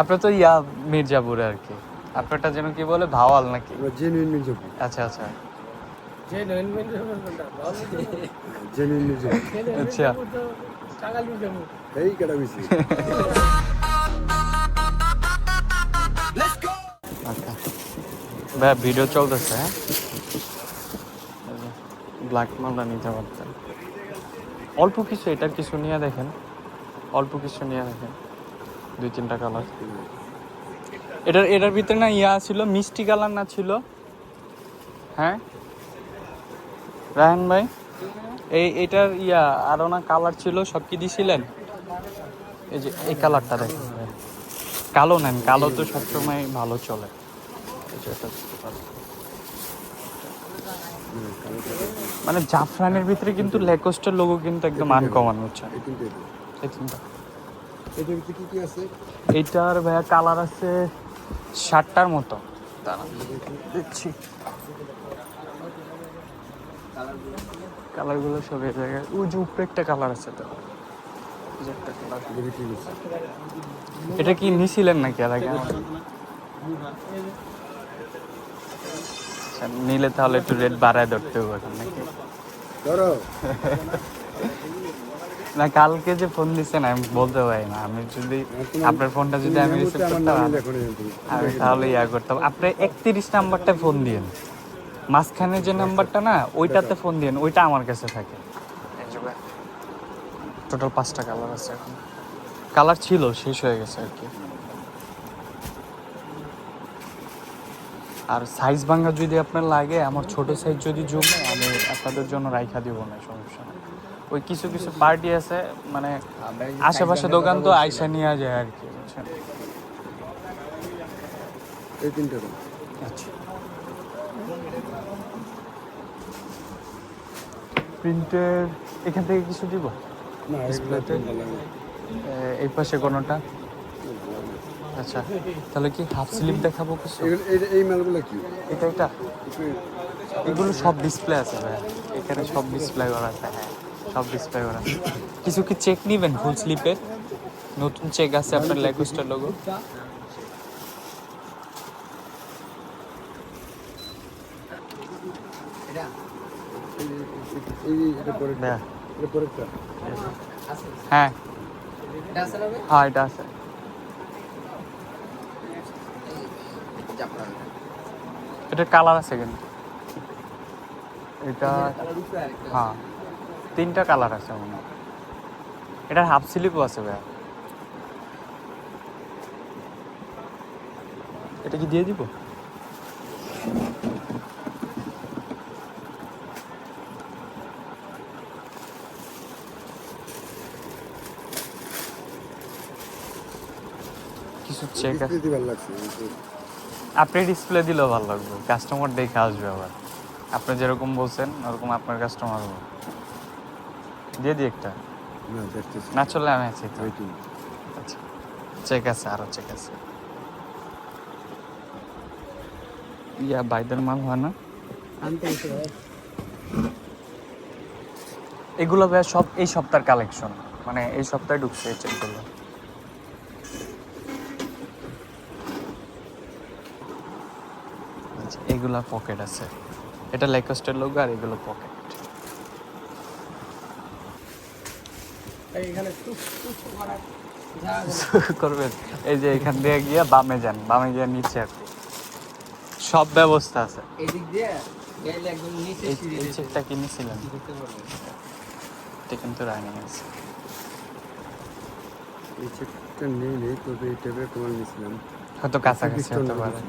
আপনার তো মির্জাপুরে আর কি। আপনারটা যেন কি বলে ভাওয়াল নাকি? জেনুইন মির্জাপুর। আচ্ছা আচ্ছা জেনুইন মির্জাপুর কোনটা? জেনুইন মির্জাপুর। আচ্ছা টাঙ্গাইল মির্জাপুর। এই কেডা বেশি। আচ্ছা ভাই ভিডিও চলতেছে, হ্যাঁ ব্ল্যাক মালটা নিতে পারতেন অল্প কিছু, এটার কিছু নিয়ে দেখেন, অল্প কিছু নিয়ে দেখেন, 2-3টা কালার। এটার ভিতরে না ছিল মিষ্টি কালার না ছিল? হ্যাঁ রায়হান ভাই, এটার আরো না কালার ছিল, সব কি দিছিলেন? এই যে এই কালারটা দেখেন, কালো নেন, কালো তো সবসময় ভালো চলে। মানে জাফরানের ভিতরে কিন্তু লেকোস্টার লোগো কিন্তু একদম আনকমন হচ্ছে। এইটার ভাইয়া কালার আছে 7টার মতো, দেখছি কালারগুলো সব এই জায়গায়। ওই যে উপরে একটা কালার আছে, তো একটা কালার। এটা কি নিছিলেন নাকি আর আগে? নিলে তাহলে একটু রেট বাড়ায় ধরতে হবে এখন নাকি? না কালকে যে ফোন দিচ্ছেন আমি বলতে পারি না, আমি যদি আপনার ফোনটা যদি আমি রিসিভ করতাম আমি তাহলে করতাম। আপনি 31 নাম্বারটা ফোন দিয়েন, মাঝখানে যে নাম্বারটা না ওইটাতে ফোন দিয়েন, ওইটা আমার কাছে থাকে। টোটাল 5টা কালার আছে, এখন কালার ছিল শেষ হয়ে গেছে আর কি। আর সাইজ ভাঙা যদি আপনার লাগে, আমার ছোট সাইজ যদি জমে আমি আপনাদের জন্য রাইখা দিব না, সমস্যা নেই। ওই কিছু কিছু পার্টি আছে মানে আশেপাশে দোকান তো আইসা নিয়ে যায় আর কি, বুঝছেন? এই 3টা। আচ্ছা প্রিন্টের এখান থেকে কিছু দিব না ডিসপ্লেতে? এই পাশে কোনোটা? আচ্ছা তাহলে কি হাফ স্লিপ দেখাবো কিছু? এই মালগুলো কি? এটা এগুলো সব ডিসপ্লে আছে ভাই, এখানে সব ডিসপ্লে করা আছে। হ্যাঁ সব ডিসপ্লে করা আছে। কিছু কি চেক নিবেন ফুল স্লিপে? নতুন চেক আছে আপনার লেকোস্টার লোগো। হ্যাঁ হ্যাঁ এটা আছে। এটা কালার আছে কিন্তু, এটা হ্যাঁ 3টা কালার আছে মনে হয়। এটার হাফ স্লিপও আছে ভাইয়া, এটা কি দিয়ে দিব? কিছু চেক আছে, আপনি ডিসপ্লে দিলেও ভালো লাগবে, কাস্টমার দেখে আসবে আবার। আপনি যেরকম বলছেন ওরকম আপনার কাস্টমার হবে। দিয়ে দিই একটা, না চলে আমি আছি তো। আচ্ছা চেক আছে, আরও চেক আছে। বাইদের মাল হয় না এগুলো ভাই, সব এই সপ্তাহের কালেকশন, মানে এই সপ্তাহে ঢুকছে এই চেকগুলো। আচ্ছা এগুলা পকেট আছে, এটা লেকোস্টের লোগো আর এগুলো পকেট। করবেন এই যে এখান দিয়ে গিয়ে বামে যান, বামে গিয়ে নিচে আর কি সব ব্যবস্থা আছে। এই চেকটা কিনেছিলেন? এটা কিন্তু রানিং আছে। এই চেকটা নেই, তবে এই টাইপের তোমার নিয়েছিলাম, হয়তো কাছাকাছি হতে পারে।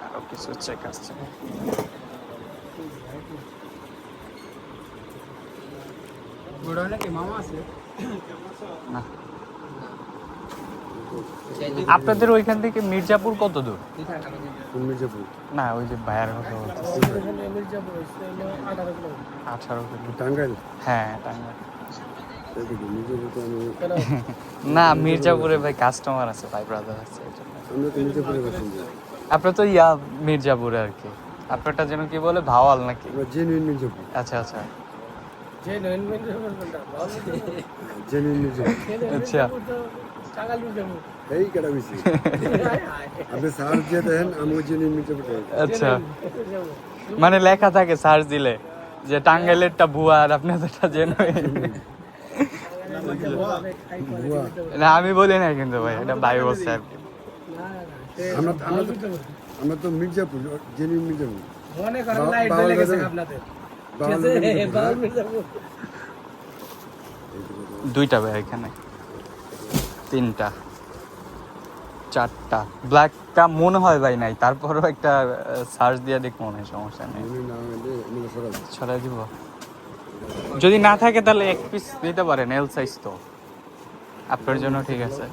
আরো কিছু চেক আসছে না। আপনাদের ওইখান থেকে মির্জাপুর কত দূর? মির্জাপুর না ওই যে ভাইয়ার কথা বলতেছি, 18 কিলো। টাঙ্গাইল? হ্যাঁ টাঙ্গাইল। না মির্জাপুরে ভাই কাস্টমার আছে, ভাই ব্রাদার আছে। আমরা তো মির্জাপুরে বাসিন্দা। আপনার তো মির্জাপুরে আর কি। আপনারটা যেন কি বলে ভাওয়াল নাকি? আমরা জেনুইন মির্জাপুর। আচ্ছা আচ্ছা যে নয়ন মির্জাপুর কোনটা? ভাওয়াল মির্জাপুর। জেনুইন মির্জাপুর। যে নয়ন আচ্ছা। মির্জাপুর তো টাঙ্গাইল মির্জাপুর। এই কেটা বেশি হায় হায়। আপনি সার্চ দিয়ে দেখেন আমি জেনুইন মির্জাপুর থেকে। আচ্ছা, যে নয়ন মির্জাপুর। মানে লেখা থাকে সার্চ দিলে যে টাঙ্গাইলেরটা ভুয়া আর আপনাদেরটা জেনুইন। ভুয়া। না আমি বলি না কিন্তু ভাই, এটা ভাই বলছে আর কি। না, সে আমরা ভাওয়াল মির্জাপুর। আমরা তো মির্জাপুর, জেনুইন মির্জাপুর। মনে করেন বা- লাইট বাউল জ্বলে গেছে বাজার- আপনাদের। বাউল ঠিক আছে? মির্জাপুর, বাউল হ্যাঁ? মির্জাপুর। দুইটা ভাই এখানে, তিনটা, চারটা। ব্ল্যাকটা মনে হয় ভাই নাই, তারপরেও একটা সার্চ দিয়ে দেখ, মনে হয় সমস্যা নেই। মনে না হলে এমনি সকাল। ছড়াই দিব। যদি না থাকে তাহলে এক পিস নিতে পারেন, এল সাইজ তো আপনার জন্য ঠিক আছে।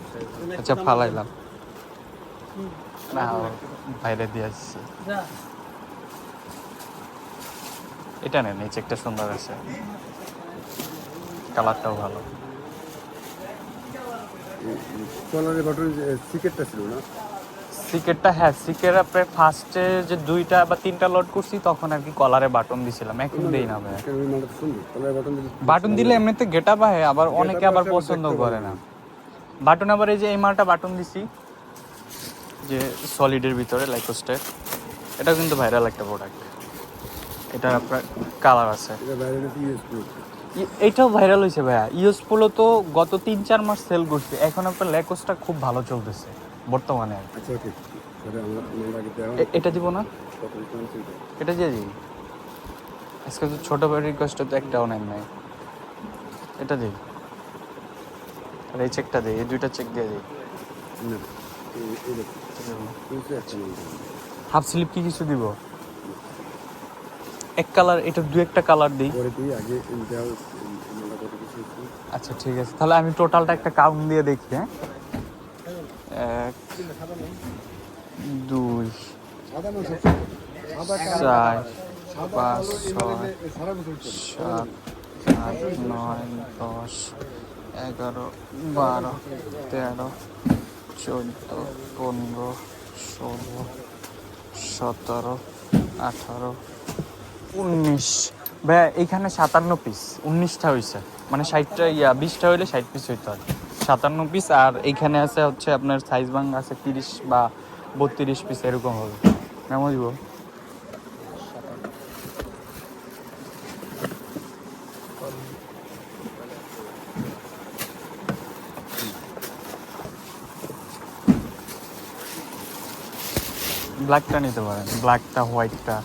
আচ্ছা ফালাইলাম না, বাইরে দিয়ে আসছি। যা। এটা নেন, এই চেকটা সুন্দর আছে, কালারটাও ভালো। কলারের বাটন সিকেটটা ছিল না? সিকেটটা, হ্যাঁ সিকেট আপনার ফার্স্টে যে দুইটা বা তিনটা লোড করছি তখন আর কি কলারে বাটন দিছিলাম, এখন দেই না ভাই। কেন ওই মালটা তো সুন্দর। কলারের বাটন দিলে বাটন দিলে এমনিতে গেট আপ হয়, আবার অনেকে Get up আবার আসলে পছন্দ দেখতে করে ভালো না বাটন। আবার এই যে এই মালটা বাটন দিছি যে সলিডের ভিতরে লাইকোস্টের, এটা কিন্তু ভাইরাল একটা প্রোডাক্ট। এটার আপনার কালার আছে, এটা বাইরে নাকি ইউজ করছে। এইটাও ভাইরাল হয়েছে ভাইয়া। ইউএস পোলো তো গত 3-4 মাস সেল করছে, এখন আপনার লেকোসটা খুব ভালো চলতেছে বর্তমানে আর কি। আচ্ছা ওকে, তাহলে আমরা আগে দেওয়া এটা দিব না, কত ছিল? এটা দিয়ে দিই। আজকে তো ছোট ভাইয়ের রিকোয়েস্টে তো একটাও নেন নাই, এটা দিই। আর এই চেকটা দিই, এই দুইটা চেক দিয়ে দিই। না এই দেখো বুঝতে পারছি না। হাফ স্লিপ কি কিছু দিব? এক কালার, এটা দু একটা কালার দিই। পরে তুই আগে দেওয়া মালটা কত কিছু ছিল? আচ্ছা ঠিক আছে, তাহলে আমি টোটালটা একটা কাউন্ট দিয়ে দেখি। হ্যাঁ, 1 2 সাদা মাছ সাদা 4 5 6 সারা বছর চলে। 7 8 9 10 11 12 13 14 15 16 17 18 19। ভাইয়া এইখানে 57 পিস, 19টা হয়েছে, মানে 60টা 20টা হইলে 60 পিস হইতে হয়, 57 পিস। আর এইখানে আছে হচ্ছে আপনার সাইজ ভাঙ আছে 30 বা 32 পিস এরকম হবে। মেমো দিব। ব্ল্যাকটা নিতে পারেন, ব্ল্যাকটা, হোয়াইটটা।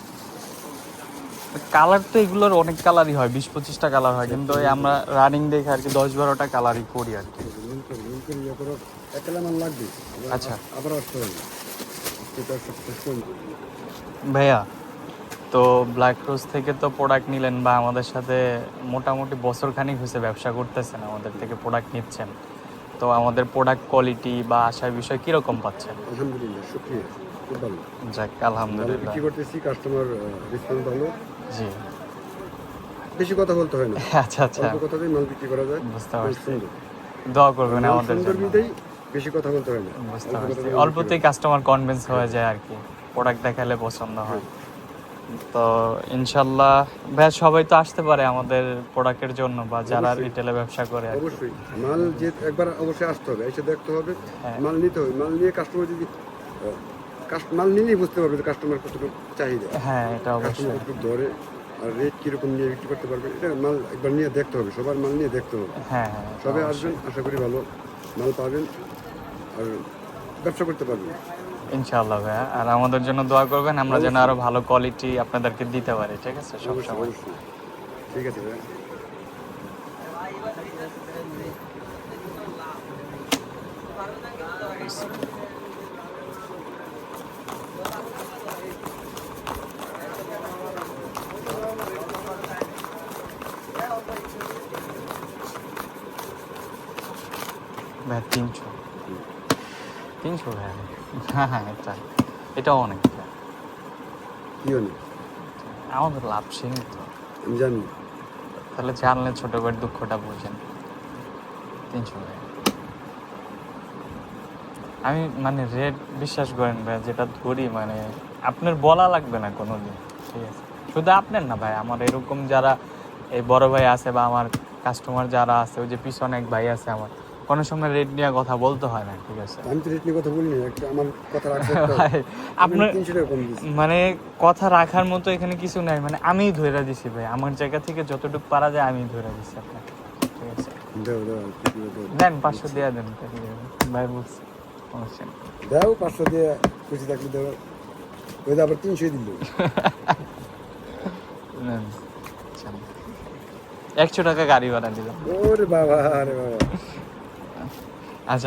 কালার তো এগুলোর অনেক কালারই হয়, 20-25টা কালার হয়, কিন্তু ওই আমরা রানিং দেখে আর কি 10-12টা কালারই করি আর কি। লোন করে ইয়ে করো, এক কালা মাল লাগবে। আচ্ছা। আবার আসতে হবে। সেটা সবচেয়ে কম। ভাইয়া, তো ব্ল্যাক রোজ থেকে তো প্রোডাক্ট নিলেন বা আমাদের সাথে মোটামুটি বছরখানিক হয়েছে ব্যবসা করতেছেন, আমাদের থেকে প্রোডাক্ট নিচ্ছেন, তো আমাদের প্রোডাক্ট কোয়ালিটি বা আসার বিষয় কীরকম পাচ্ছেন? আলহামদুলিল্লাহ, শুকরিয়া, খুব ভালো। যাক ভালো আলহামদুলিল্লাহ। বিক্রি করতেছি, কাস্টমার রেসপন্স ভালো। জি বেশি কথা বলতে হয় না, আচ্ছা আচ্ছা, অল্প কথাতেই মাল বিক্রি করা যায়। বুঝতে খুব পারছি। সুন্দর। দোয়া করবেন মাল আমাদের সুন্দর জন্য। বিধায় বেশি কথা বলতে হয় না। বুঝতে অল্প পারছি, কথাতেই অল্পতেই বিক্রি কাস্টমার কনভিন্স হয়ে যায় আর কি, প্রোডাক্ট দেখালে পছন্দ হয়। তো ইনশাল্লাহ ভাইয়া, সবাই তো আসতে পারে আমাদের প্রোডাক্টের জন্য, বা যারা অবশ্যই। রিটেলে ব্যবসা করে আর করা। কি। অবশ্যই মাল যে একবার অবশ্যই আসতে হবে, এসে দেখতে হবে, হ্যাঁ। মাল নিতে হবে। মাল নিয়ে কাস্টমার যদি মাল নিলেই বুঝতে পারবে যে কাস্টমার কতটুকু চাহিদা, হ্যাঁ এটা কাস্টমার অবশ্যই। কতটুকু ধরে, আর রেট কিরকম নিয়ে বিক্রি করতে পারবে। এটা মাল একবার নিয়ে দেখতে হবে, সবার মাল নিয়ে দেখতে হবে। হ্যাঁ হ্যাঁ এটা সবাই অবশ্যই। আসবেন, আশা করি ভালো মাল পাবেন আর ব্যবসা করতে পারবেন। ইনশাআল্লাহ ভাইয়া, আর আমাদের জন্য দোয়া করবেন, আমরা যেন অবশ্যই। আরো ভালো কোয়ালিটি আপনাদেরকে দিতে পারি, ঠিক আছে অবশ্যই সবসময়। অবশ্যই, ঠিক আছে ভাই। ভাইয়া 300 ভাইয়া। হ্যাঁ হ্যাঁ, এটাও অনেক ভাইয়া। কি হলো? আমাদের লাভ সীমিত, আমি জানি। তাহলে জানলে ছোট ভাইয়ের দুঃখটা বুঝেন। 300 ভাইয়া। আমি মানে রেট বিশ্বাস করেন ভাইয়া, যেটা ধরি মানে আপনার বলা লাগবে না কোনোদিন, ঠিক আছে? শুধু আপনার না ভাই, আমার এরকম যারা এই বড় ভাই আছে বা আমার কাস্টমার যারা আছে, ওই যে পিছনে এক ভাই আছে আমার, কোনো সময় রেট নিয়ে কথা বলতে হয় না, ঠিক আছে? আমি তো রেট নিয়ে কথা বলিনি, একটা আমার কথা রাখছে ভাই আপনার 300 টাকা কম দিচ্ছি। মানে কথা রাখার মতো এখানে কিছু নাই, মানে আমিই ধরে দিছি ভাই, আমার জায়গা থেকে যতটুকু পারা যায় আমি ধরে দিছি আপনাকে, ঠিক আছে? দাও দাও কিছু দাও। দেন 500 দিয়ে দেন ভাই, বলছি সমস্যা নেই। দাও 500 দিয়ে খুশি থাকলে দাও। ওই যে আবার 300 দিল। নেন, আচ্ছা। 100 টাকা গাড়ি ভাড়া দিলাম। ওরে বাবা, আরে বাবা।